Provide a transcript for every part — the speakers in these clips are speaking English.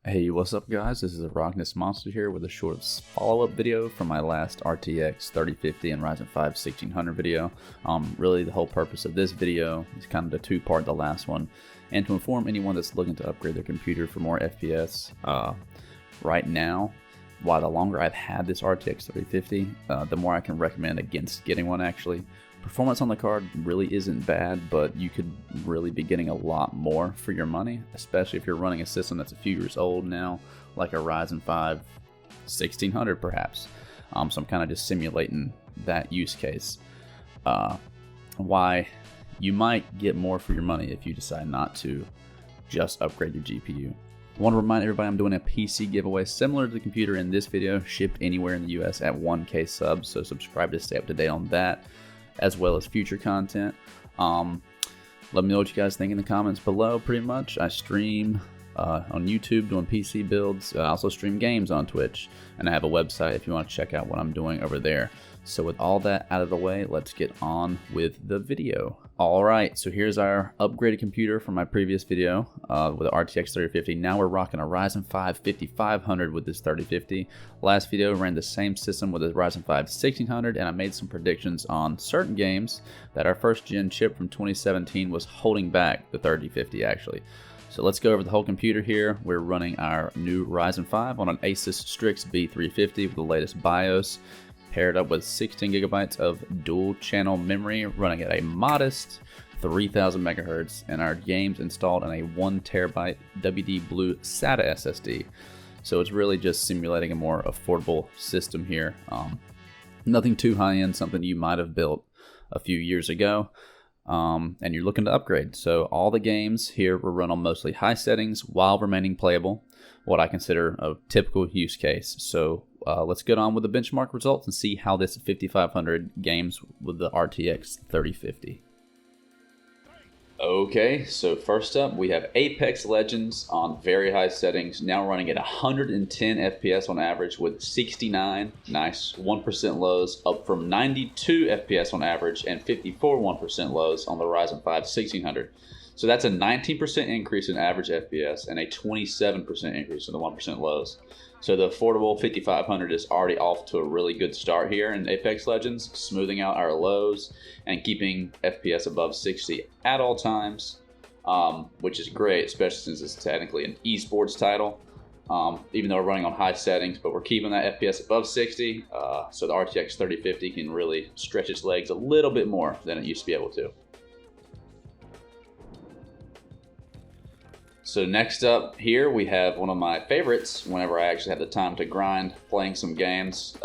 Hey, what's up guys? This is therocknessmonster here with a short follow-up video from my last RTX 3050 and Ryzen 5 1600 video. Really the whole purpose of this video is kind of the two-part, the last one, and to inform anyone that's looking to upgrade their computer for more FPS. Right now, while the longer I've had this RTX 3050, the more I can recommend against getting one actually. Performance on the card really isn't bad, but you could really be getting a lot more for your money, especially if you're running a system that's a few years old now, like a Ryzen 5 1600 perhaps. So I'm kind of just simulating that use case. Why you might get more for your money if you decide not to just upgrade your GPU. I want to remind everybody I'm doing a PC giveaway similar to the computer in this video, shipped anywhere in the US at 1K subs, so subscribe to stay up to date on that, as well as future content. Let me know what you guys think in the comments below. Pretty much I stream on YouTube doing PC builds. I also stream games on Twitch, and I have a website if you want to check out what I'm doing over there. So with all that out of the way, let's get on with the video. Alright, so here's our upgraded computer from my previous video with the RTX 3050. Now we're rocking a Ryzen 5 5500 with this 3050. Last video ran the same system with a Ryzen 5 1600, and I made some predictions on certain games that our first gen chip from 2017 was holding back the 3050 actually. So let's go over the whole computer here. We're running our new Ryzen 5 on an Asus Strix B350 with the latest BIOS, paired up with 16 gigabytes of dual channel memory, running at a modest 3000 megahertz, and our games installed on a 1 terabyte WD Blue SATA SSD. So it's really just simulating a more affordable system here. Nothing too high end, something you might have built a few years ago. And you're looking to upgrade. So all the games here were run on mostly high settings while remaining playable, what I consider a typical use case. So let's get on with the benchmark results and see how this 5500 games with the RTX 3050. Okay, so first up we have Apex Legends on very high settings, now running at 110 FPS on average with 69 nice 1% lows, up from 92 FPS on average and 54 1% lows on the Ryzen 5 1600. So that's a 19% increase in average FPS and a 27% increase in the 1% lows. So the affordable 5500 is already off to a really good start here in Apex Legends, smoothing out our lows and keeping FPS above 60 at all times, which is great, especially since it's technically an esports title, even though we're running on high settings, but we're keeping that FPS above 60, so the RTX 3050 can really stretch its legs a little bit more than it used to be able to. So next up here we have one of my favorites whenever I actually have the time to grind playing some games,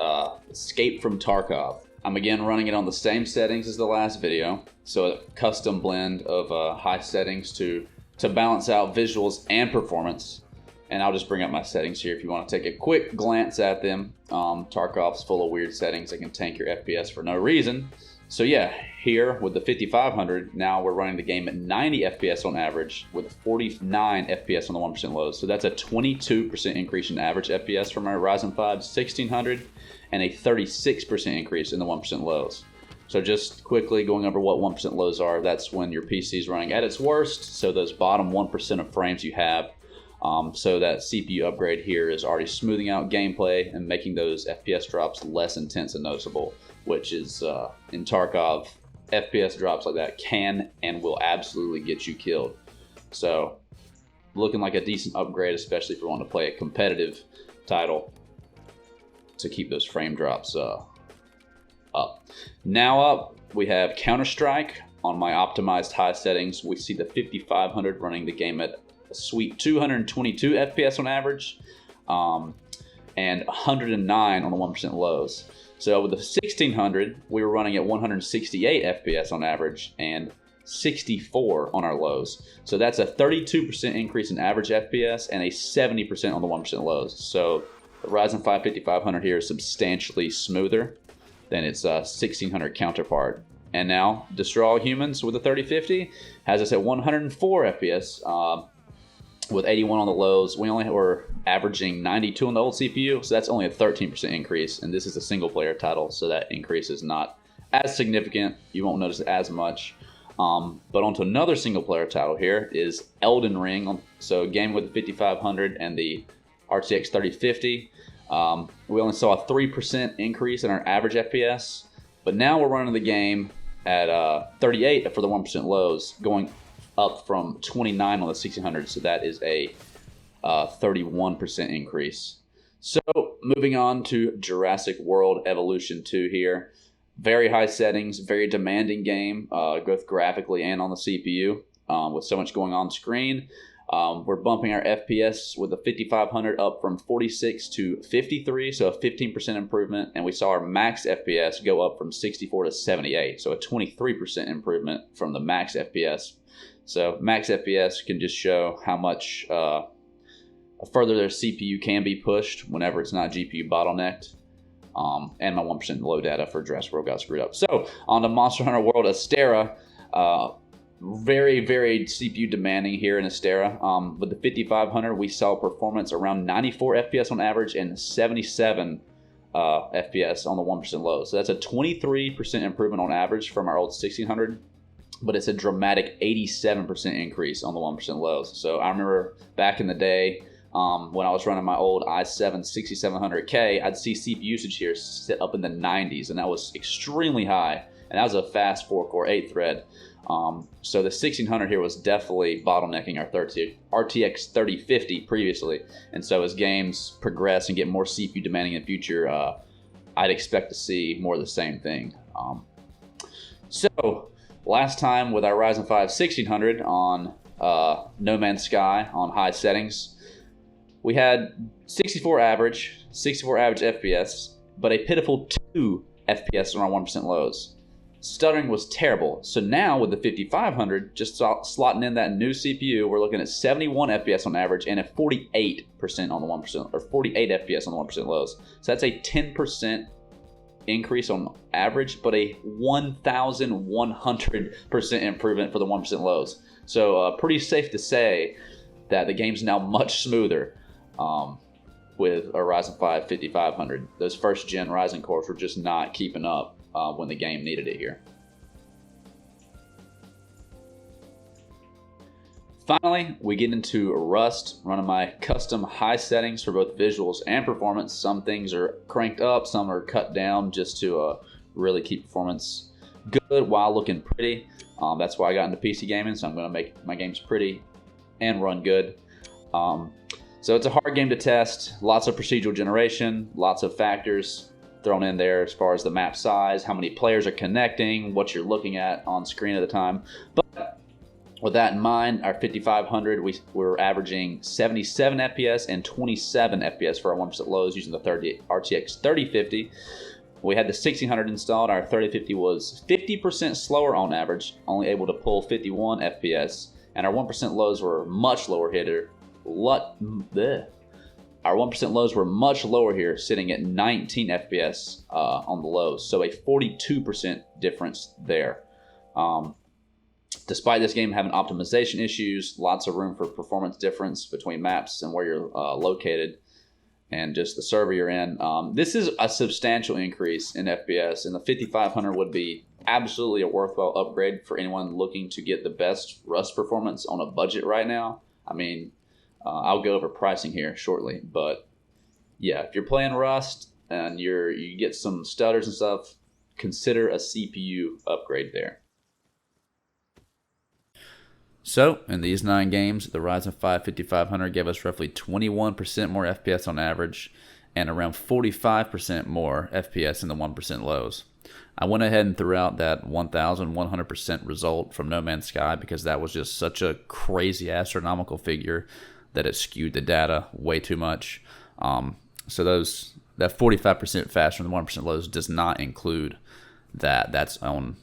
Escape from Tarkov. I'm again running it on the same settings as the last video, so a custom blend of high settings to balance out visuals and performance. And I'll just bring up my settings here if you want to take a quick glance at them. Tarkov's full of weird settings that can tank your FPS for no reason. So yeah, here with the 5500, now we're running the game at 90 FPS on average with 49 FPS on the 1% lows. So that's a 22% increase in average FPS from our Ryzen 5 1600 and a 36% increase in the 1% lows. So just quickly going over what 1% lows are, that's when your PC is running at its worst. So those bottom 1% of frames you have. So that CPU upgrade here is already smoothing out gameplay and making those FPS drops less intense and noticeable, which is in Tarkov, FPS drops like that can and will absolutely get you killed. So looking like a decent upgrade, especially if you want to play a competitive title, to keep those frame drops up. Now up we have Counter-Strike on my optimized high settings. We see the 5500 running the game at a sweet 222 FPS on average, and 109 on the 1% lows. So with the 1600, we were running at 168 FPS on average and 64 on our lows. So that's a 32% increase in average FPS and a 70% on the 1% lows. So the Ryzen 5 5500 here is substantially smoother than its 1600 counterpart. And now Destroy All Humans with the 3050 has us at 104 FPS. With 81 on the lows. We only were averaging 92 on the old CPU, so that's only a 13% increase, and this is a single player title, so that increase is not as significant. You won't notice it as much. But onto another single player title here is Elden Ring. So a game with the 5500 and the RTX 3050. We only saw a 3% increase in our average FPS, but now we're running the game at 38 for the 1% lows, going up from 29 on the 1600, so that is a 31% increase. So moving on to Jurassic World Evolution 2 here. Very high settings, very demanding game, both graphically and on the CPU, with so much going on screen. We're bumping our FPS with the 5500 up from 46 to 53, so a 15% improvement, and we saw our max FPS go up from 64 to 78, so a 23% improvement from the max FPS. So max FPS can just show how much further their CPU can be pushed whenever it's not GPU bottlenecked. And my 1% low data for Jurassic World got screwed up. So on to Monster Hunter World Astera. Very, very CPU demanding here in Astera. With the 5500, we saw performance around 94 FPS on average and 77 FPS on the 1% low. So that's a 23% improvement on average from our old 1600, but it's a dramatic 87% increase on the 1% lows. So I remember back in the day, when I was running my old i7 6700K, I'd see CPU usage here sit up in the 90s, and that was extremely high. And that was a fast 4-core 8-thread. So the 1600 here was definitely bottlenecking our RTX 3050 previously. And so as games progress and get more CPU demanding in the future, I'd expect to see more of the same thing. So last time with our Ryzen 5 1600 on No Man's Sky on high settings, we had 64 average FPS, but a pitiful 2 FPS on our 1% lows. Stuttering was terrible. So now with the 5500, just slotting in that new CPU, we're looking at 71 FPS on average and a 48% on the 1%, or 48 FPS on the 1% lows. So that's a 10% increase on average, but a 1,100% improvement for the 1% lows. So pretty safe to say that the game's now much smoother. With a Ryzen 5 5500. Those first gen Ryzen cores were just not keeping up when the game needed it here. Finally, we get into Rust, running my custom high settings for both visuals and performance. Some things are cranked up, some are cut down just to really keep performance good while looking pretty. That's why I got into PC gaming, so I'm going to make my games pretty and run good. So it's a hard game to test, lots of procedural generation, lots of factors thrown in there as far as the map size, how many players are connecting, what you're looking at on screen at the time. But with that in mind, our 5500, we're averaging 77 FPS and 27 FPS for our 1% lows using the RTX 3050. We had the 1600 installed, our 3050 was 50% slower on average, only able to pull 51 FPS, and our 1% lows were much lower here. Our 1% lows were much lower here, sitting at 19 FPS on the lows, so a 42% difference there. Despite this game having optimization issues, lots of room for performance difference between maps and where you're located, and just the server you're in. This is a substantial increase in FPS, and the 5500 would be absolutely a worthwhile upgrade for anyone looking to get the best Rust performance on a budget right now. I mean, I'll go over pricing here shortly, but yeah, if you're playing Rust and you get some stutters and stuff, consider a CPU upgrade there. So, in these 9 games, the Ryzen 5 5500 gave us roughly 21% more FPS on average and around 45% more FPS in the 1% lows. I went ahead and threw out that 1,100% result from No Man's Sky because that was just such a crazy astronomical figure that it skewed the data way too much. So that 45% faster than the 1% lows does not include that. That's on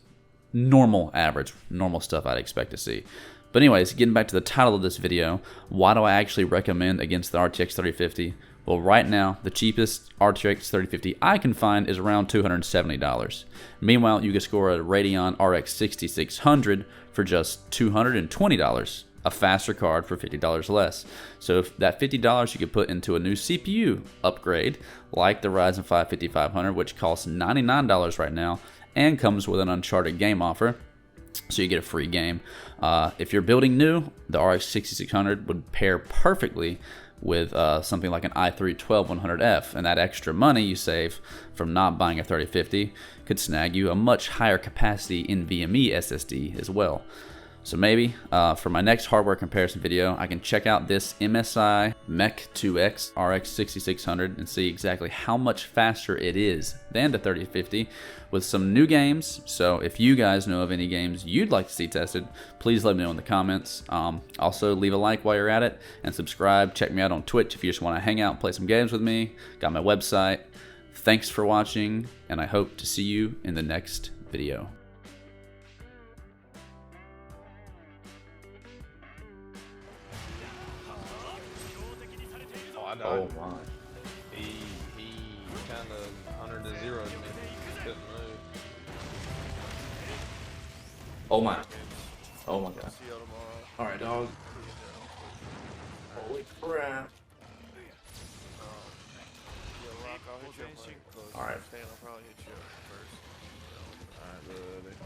normal average, normal stuff I'd expect to see. But anyways, getting back to the title of this video, why do I actually recommend against the RTX 3050? Well, right now, the cheapest RTX 3050 I can find is around $270. Meanwhile, you can score a Radeon RX 6600 for just $220. A faster card for $50 less. So if that $50 you could put into a new CPU upgrade, like the Ryzen 5 5500, which costs $99 right now and comes with an Uncharted game offer, so you get a free game. If you're building new, the RX 6600 would pair perfectly with something like an i3 12100F, and that extra money you save from not buying a 3050 could snag you a much higher capacity NVMe SSD as well. So maybe for my next hardware comparison video, I can check out this MSI Mech 2X RX 6600 and see exactly how much faster it is than the 3050 with some new games. So if you guys know of any games you'd like to see tested, please let me know in the comments. Also, leave a like while you're at it and subscribe. Check me out on Twitch if you just want to hang out and play some games with me. Got my website. Thanks for watching, and I hope to see you in the next video. Oh my. He kind of under the zero. Couldn't move. Oh my. Oh my god. Alright, dog. Holy crap. Alright. I'll probably hit you first. Alright, buddy.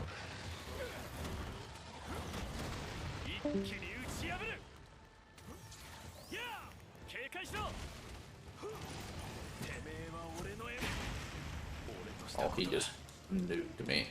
Oh, he just nuked me.